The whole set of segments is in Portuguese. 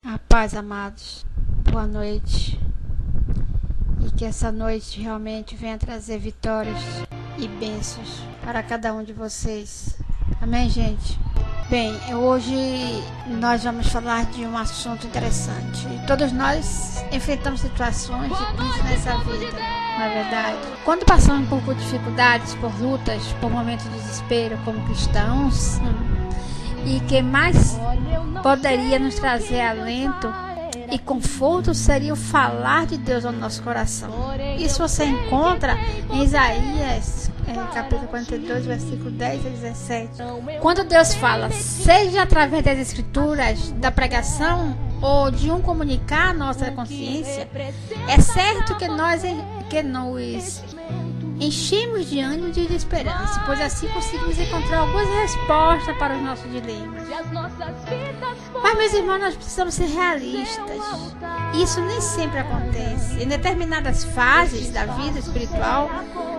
A paz, amados. Boa noite. E que essa noite realmente venha trazer vitórias e bênçãos para cada um de vocês. Amém, gente? Bem, hoje nós vamos falar de um assunto interessante. Todos nós enfrentamos situações difíceis nessa vida, não é verdade? Quando passamos por dificuldades, por lutas, por momentos de desespero como cristãos, e que mais poderia nos trazer alento e conforto seria o falar de Deus ao nosso coração. Isso você encontra em Isaías, capítulo 42, versículo 10 a 17. Quando Deus fala, seja através das escrituras, da pregação ou de um comunicar a nossa consciência, é certo que nós enchemos de ânimo e de esperança, pois assim conseguimos encontrar algumas respostas para os nossos dilemas. Mas, meus irmãos, nós precisamos ser realistas. Isso nem sempre acontece. Em determinadas fases da vida espiritual,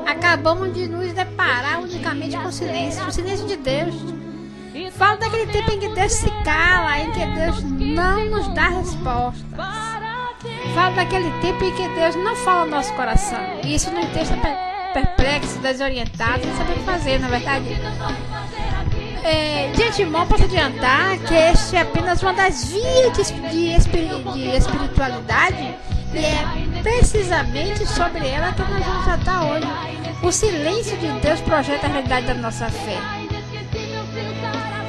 acabamos de nos deparar unicamente com o silêncio de Deus. Falo daquele tempo em que Deus se cala, em que Deus não nos dá respostas. Falo daquele tempo em que Deus não fala no nosso coração. E isso nos deixa perplexos, desorientados, sem saber o que fazer, na verdade. De antemão, posso adiantar que este é apenas uma das vias de espiritualidade e é precisamente sobre ela que nós vamos tratar hoje. O silêncio de Deus projeta a realidade da nossa fé.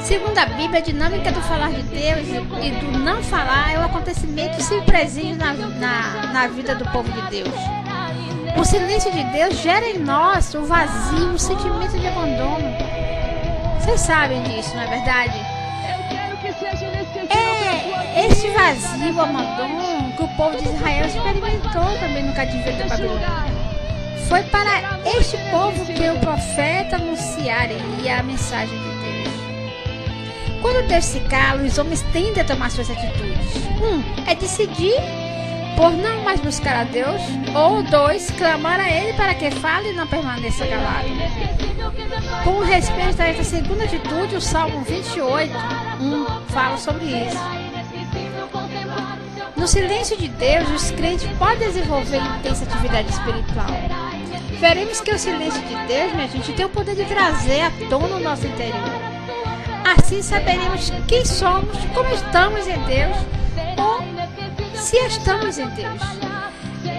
Segundo a Bíblia, a dinâmica do falar de Deus e do não falar é um acontecimento sempre presente na vida do povo de Deus. O silêncio de Deus gera em nós o vazio, o sentimento de abandono. Vocês sabem disso, não é verdade? É este vazio, o abandono que o povo de Israel experimentou também no cativeiro da Babilônia. Foi para este povo que o profeta anunciaria a mensagem de Deus. Quando Deus se cala, os homens tendem a tomar suas atitudes. É decidir por não mais buscar a Deus, ou 2, clamar a Ele para que fale e não permaneça calado. Com respeito a essa segunda atitude, o Salmo 28, fala sobre isso. No silêncio de Deus, os crentes podem desenvolver intensa atividade espiritual. Veremos que o silêncio de Deus, minha gente, tem o poder de trazer à tona o nosso interior. Assim saberemos quem somos, como estamos em Deus, ou se estamos em Deus.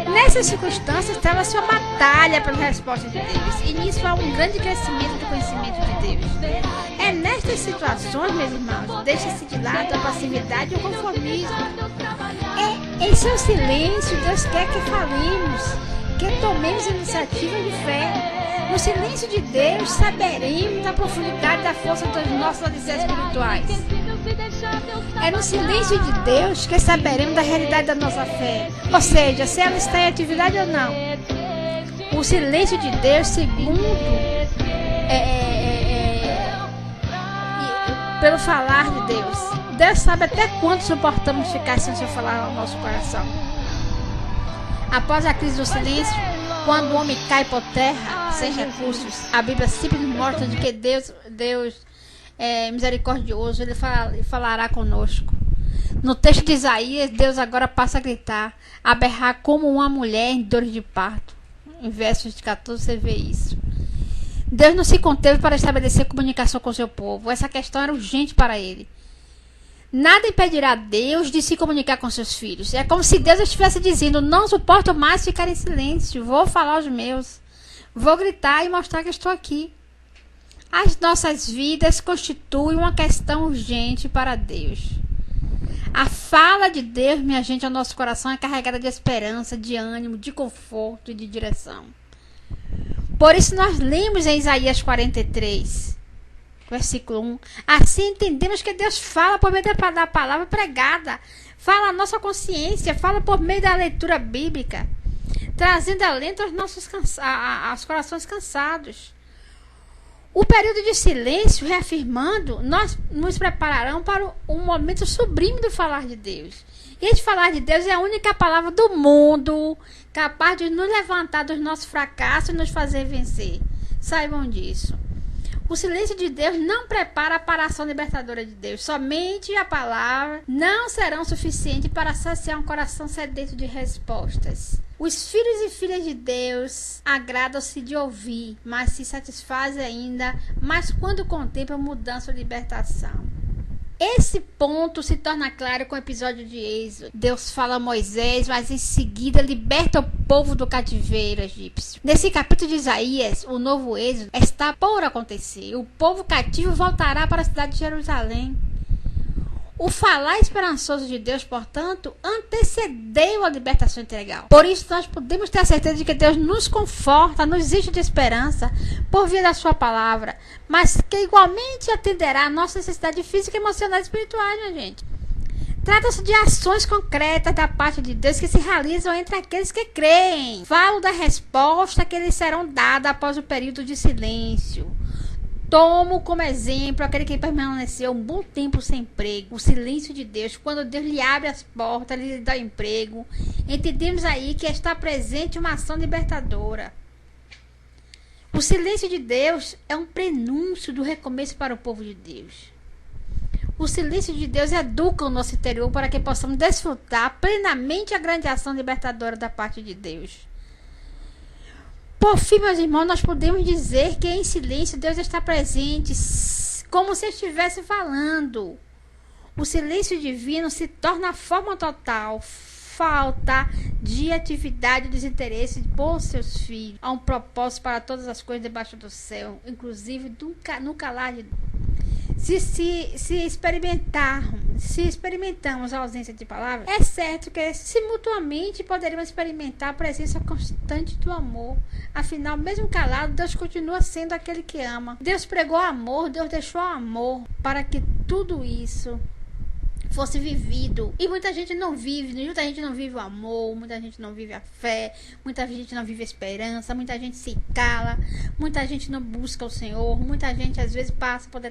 Nessas circunstâncias, trava-se uma batalha pela resposta de Deus, e nisso há um grande crescimento do conhecimento de Deus. É nestas situações, meus irmãos, deixa-se de lado a passividade e o conformismo. É em seu silêncio, Deus quer que falemos, que tomemos iniciativa de fé. No silêncio de Deus, saberemos da profundidade da força dos nossos alicerces espirituais. É no silêncio de Deus que saberemos da realidade da nossa fé, ou seja, se ela está em atividade ou não. O silêncio de Deus, segundo pelo falar de Deus. Deus sabe até quanto suportamos ficar sem seu falar no nosso coração. Após a crise do silêncio, quando o homem cai por terra, sem recursos, a Bíblia sempre nos mostra de que Deus é misericordioso, Ele falará conosco. No texto de Isaías, Deus agora passa a gritar, a berrar como uma mulher em dores de parto. Em versos 14 você vê isso. Deus não se conteve para estabelecer comunicação com seu povo. Essa questão era urgente para Ele. Nada impedirá Deus de se comunicar com seus filhos. É como se Deus estivesse dizendo, não suporto mais ficar em silêncio, vou falar aos meus. Vou gritar e mostrar que estou aqui. As nossas vidas constituem uma questão urgente para Deus. A fala de Deus, minha gente, ao nosso coração é carregada de esperança, de ânimo, de conforto e de direção. Por isso nós lemos em Isaías 43, versículo 1. Assim entendemos que Deus fala por meio da palavra pregada. Fala a nossa consciência, fala por meio da leitura bíblica, trazendo alento aos corações cansados. O período de silêncio, reafirmando, nos prepararão para um momento sublime do falar de Deus. E este falar de Deus é a única palavra do mundo capaz de nos levantar dos nossos fracassos e nos fazer vencer. Saibam disso. O silêncio de Deus não prepara para a ação libertadora de Deus. Somente a palavra não serão suficientes para saciar um coração sedento de respostas. Os filhos e filhas de Deus agradam-se de ouvir, mas se satisfazem ainda mais quando contemplam mudança ou libertação. Esse ponto se torna claro com o episódio de Êxodo. Deus fala a Moisés, mas em seguida liberta o povo do cativeiro egípcio. Nesse capítulo de Isaías, o novo Êxodo está por acontecer. O povo cativo voltará para a cidade de Jerusalém. O falar esperançoso de Deus, portanto, antecedeu a libertação integral. Por isso, nós podemos ter a certeza de que Deus nos conforta, nos enche de esperança por via da sua palavra, mas que igualmente atenderá a nossa necessidade física, emocional e espiritual, né, gente? Trata-se de ações concretas da parte de Deus que se realizam entre aqueles que creem. Falo da resposta que eles serão dadas após o período de silêncio. Tomo como exemplo aquele que permaneceu um bom tempo sem emprego, o silêncio de Deus. Quando Deus lhe abre as portas, lhe dá emprego, entendemos aí que está presente uma ação libertadora. O silêncio de Deus é um prenúncio do recomeço para o povo de Deus. O silêncio de Deus educa o nosso interior para que possamos desfrutar plenamente a grande ação libertadora da parte de Deus. Por fim, meus irmãos, nós podemos dizer que em silêncio Deus está presente, como se estivesse falando. O silêncio divino se torna a forma total, falta de atividade e desinteresse por seus filhos. Há um propósito para todas as coisas debaixo do céu, inclusive no calar de Deus. Se experimentamos a ausência de palavras, é certo que simultaneamente poderíamos experimentar a presença constante do amor. Afinal, mesmo calado, Deus continua sendo aquele que ama. Deus pregou amor, Deus deixou amor para que tudo isso fosse vivido. E muita gente não vive o amor, muita gente não vive a fé, muita gente não vive a esperança, muita gente se cala, muita gente não busca o Senhor, muita gente às vezes passa por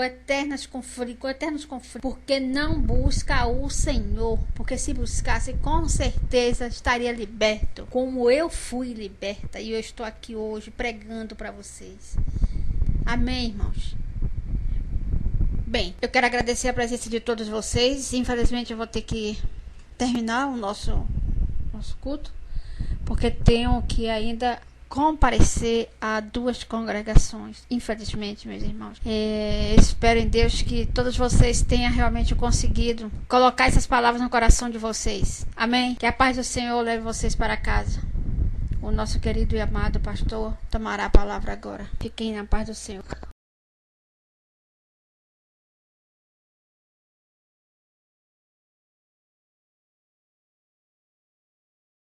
eternos conflitos, porque não busca o Senhor, porque se buscasse com certeza estaria liberto, como eu fui liberta e eu estou aqui hoje pregando para vocês. Amém, irmãos? Bem, eu quero agradecer a presença de todos vocês. Infelizmente eu vou ter que terminar o nosso culto, porque tenho que ainda comparecer a 2 congregações. Infelizmente, meus irmãos. Espero em Deus que todos vocês tenham realmente conseguido colocar essas palavras no coração de vocês. Amém? Que a paz do Senhor leve vocês para casa. O nosso querido e amado pastor tomará a palavra agora. Fiquem na paz do Senhor.